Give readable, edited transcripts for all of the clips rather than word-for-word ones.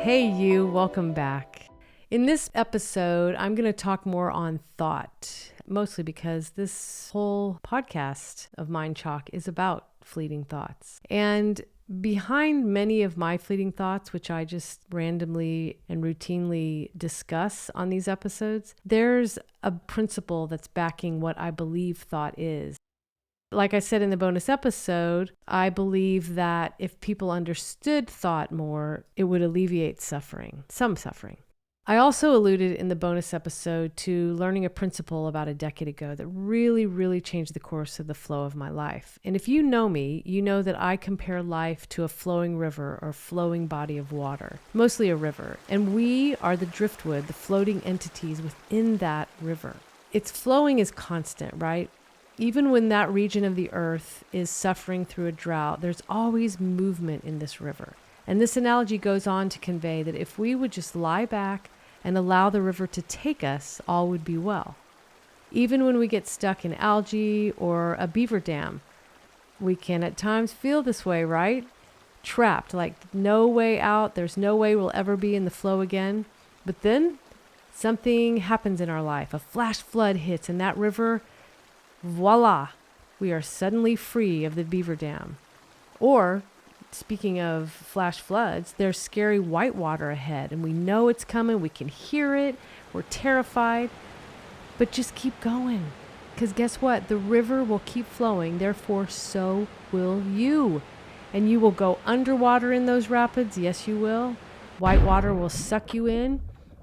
Hey you, welcome back. In this episode, I'm going to talk more on thought, mostly because this whole podcast of Mind Chalk is about fleeting thoughts. And behind many of my fleeting thoughts, which I just randomly and routinely discuss on these episodes, there's a principle that's backing what I believe thought is. Like I said in the bonus episode, I believe that if people understood thought more, it would alleviate suffering, some suffering. I also alluded in the bonus episode to learning a principle about a decade ago that really changed the course of the flow of my life. And if you know me, you know that I compare life to a flowing river or flowing body of water, mostly a river. And we are the driftwood, the floating entities within that river. Its flowing is constant, right? Even when that region of the earth is suffering through a drought, there's always movement in this river. And this analogy goes on to convey that if we would just lie back and allow the river to take us, all would be well. Even when we get stuck in algae or a beaver dam, we can at times feel this way, right? Trapped, like no way out, there's no way we'll ever be in the flow again. But then something happens in our life. A flash flood hits and that river, voila, we are suddenly free of the beaver dam. Or, speaking of flash floods, there's scary white water ahead and we know it's coming, we can hear it, we're terrified, but just keep going. Because guess what? The river will keep flowing, therefore so will you. And you will go underwater in those rapids, yes you will. White water will suck you in.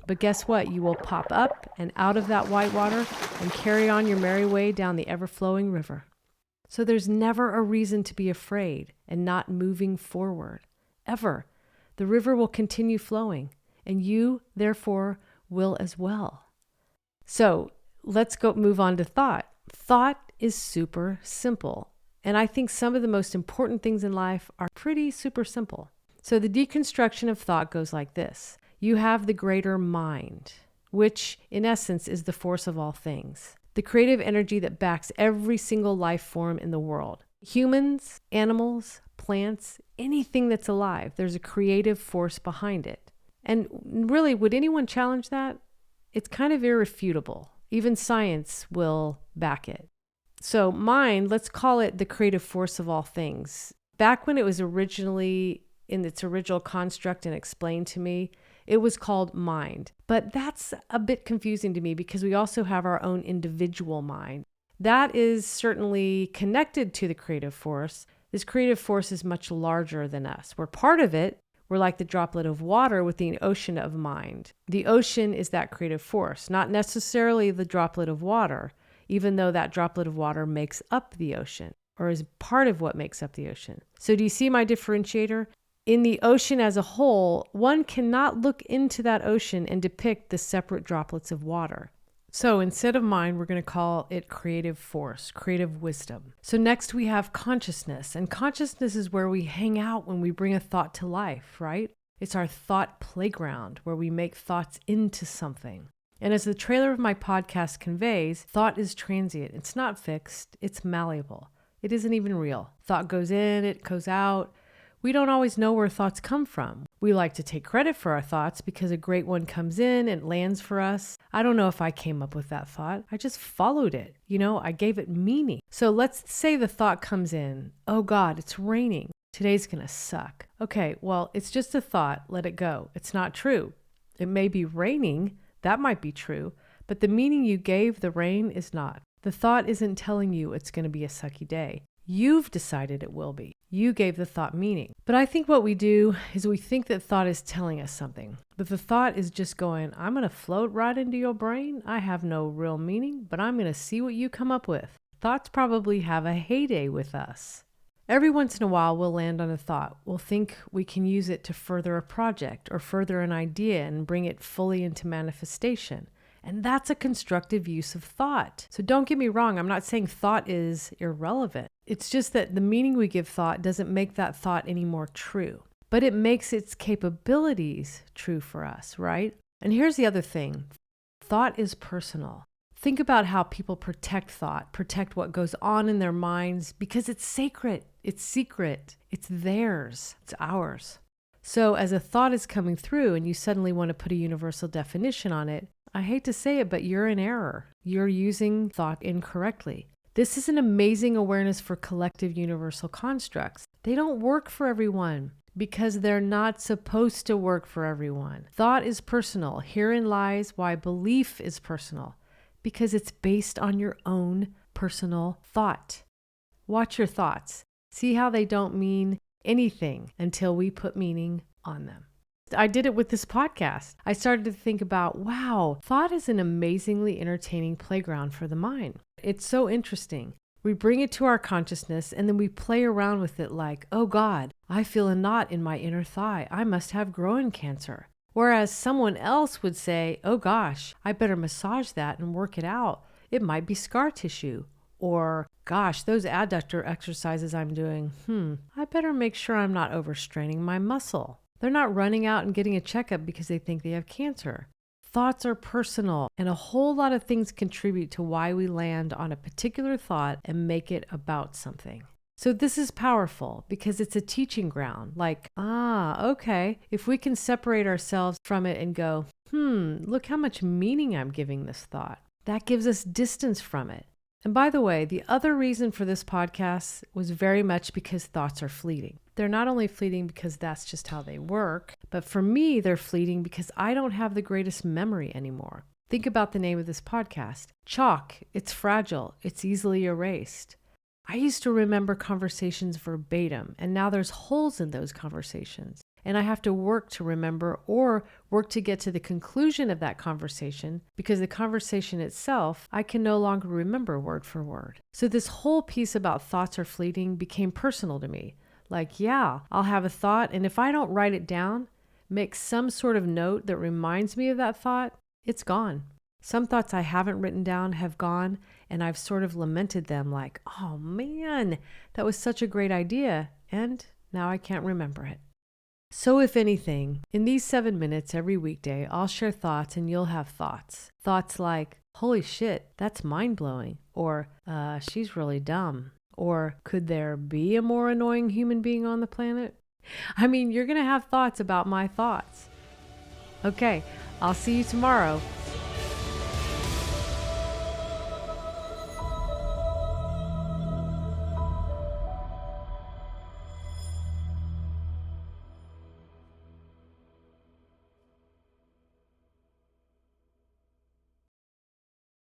But guess what? You will pop up and out of that white water and carry on your merry way down the ever-flowing river. So there's never a reason to be afraid and not moving forward, ever. The river will continue flowing, and you, therefore, will as well. So let's move on to thought. Thought is super simple, and I think some of the most important things in life are pretty super simple. So the deconstruction of thought goes like this. You have the greater mind, which in essence is the force of all things, the creative energy that backs every single life form in the world. Humans, animals, plants, anything that's alive, there's a creative force behind it. And really, would anyone challenge that? It's kind of irrefutable. Even science will back it. So mind, let's call it the creative force of all things. Back when it was originally in its original construct and explained to me, it was called mind. But that's a bit confusing to me because we also have our own individual mind. That is certainly connected to the creative force. This creative force is much larger than us. We're part of it. We're like the droplet of water with the ocean of mind. The ocean is that creative force, not necessarily the droplet of water, even though that droplet of water makes up the ocean or is part of what makes up the ocean. So do you see my differentiator? In the ocean as a whole, one cannot look into that ocean and depict the separate droplets of water. So instead of mind, we're going to call it creative force, creative wisdom. So next we have consciousness, and consciousness is where we hang out when we bring a thought to life, right? It's our thought playground where we make thoughts into something. And as the trailer of my podcast conveys, thought is transient. It's not fixed. It's malleable. It isn't even real. Thought goes in, it goes out. We don't always know where thoughts come from. We like to take credit for our thoughts because a great one comes in and lands for us. I don't know if I came up with that thought. I just followed it. I gave it meaning. So let's say the thought comes in. Oh God, it's raining. Today's gonna suck. Okay, well, it's just a thought. Let it go. It's not true. It may be raining. That might be true. But the meaning you gave the rain is not. The thought isn't telling you it's gonna be a sucky day. You've decided it will be. You gave the thought meaning. But I think what we do is we think that thought is telling us something. But the thought is just going, I'm going to float right into your brain. I have no real meaning, but I'm going to see what you come up with. Thoughts probably have a heyday with us. Every once in a while, we'll land on a thought. We'll think we can use it to further a project or further an idea and bring it fully into manifestation. And that's a constructive use of thought. So don't get me wrong, I'm not saying thought is irrelevant. It's just that the meaning we give thought doesn't make that thought any more true. But it makes its capabilities true for us, right? And here's the other thing. Thought is personal. Think about how people protect thought, protect what goes on in their minds because it's sacred, it's secret, it's theirs, it's ours. So as a thought is coming through and you suddenly want to put a universal definition on it, I hate to say it, but you're in error. You're using thought incorrectly. This is an amazing awareness for collective universal constructs. They don't work for everyone because they're not supposed to work for everyone. Thought is personal. Herein lies why belief is personal, because it's based on your own personal thought. Watch your thoughts. See how they don't mean anything until we put meaning on them. I did it with this podcast. I started to think about, wow, thought is an amazingly entertaining playground for the mind. It's so interesting. We bring it to our consciousness and then we play around with it like, oh God, I feel a knot in my inner thigh. I must have groin cancer. Whereas someone else would say, oh gosh, I better massage that and work it out. It might be scar tissue. Or, gosh, those adductor exercises I'm doing, I better make sure I'm not overstraining my muscle. They're not running out and getting a checkup because they think they have cancer. Thoughts are personal, and a whole lot of things contribute to why we land on a particular thought and make it about something. So this is powerful because it's a teaching ground. Like, okay, if we can separate ourselves from it and go, look how much meaning I'm giving this thought. That gives us distance from it. And by the way, the other reason for this podcast was very much because thoughts are fleeting. They're not only fleeting because that's just how they work, but for me, they're fleeting because I don't have the greatest memory anymore. Think about the name of this podcast. Chalk. It's fragile. It's easily erased. I used to remember conversations verbatim, and now there's holes in those conversations. And I have to work to remember or work to get to the conclusion of that conversation because the conversation itself, I can no longer remember word for word. So this whole piece about thoughts are fleeting became personal to me. Like, yeah, I'll have a thought, and if I don't write it down, make some sort of note that reminds me of that thought, it's gone. Some thoughts I haven't written down have gone, and I've sort of lamented them like, oh man, that was such a great idea, and now I can't remember it. So if anything, in these 7 minutes every weekday, I'll share thoughts and you'll have thoughts. Thoughts like, holy shit, that's mind-blowing. Or, she's really dumb. Or, could there be a more annoying human being on the planet? I mean, you're going to have thoughts about my thoughts. Okay, I'll see you tomorrow.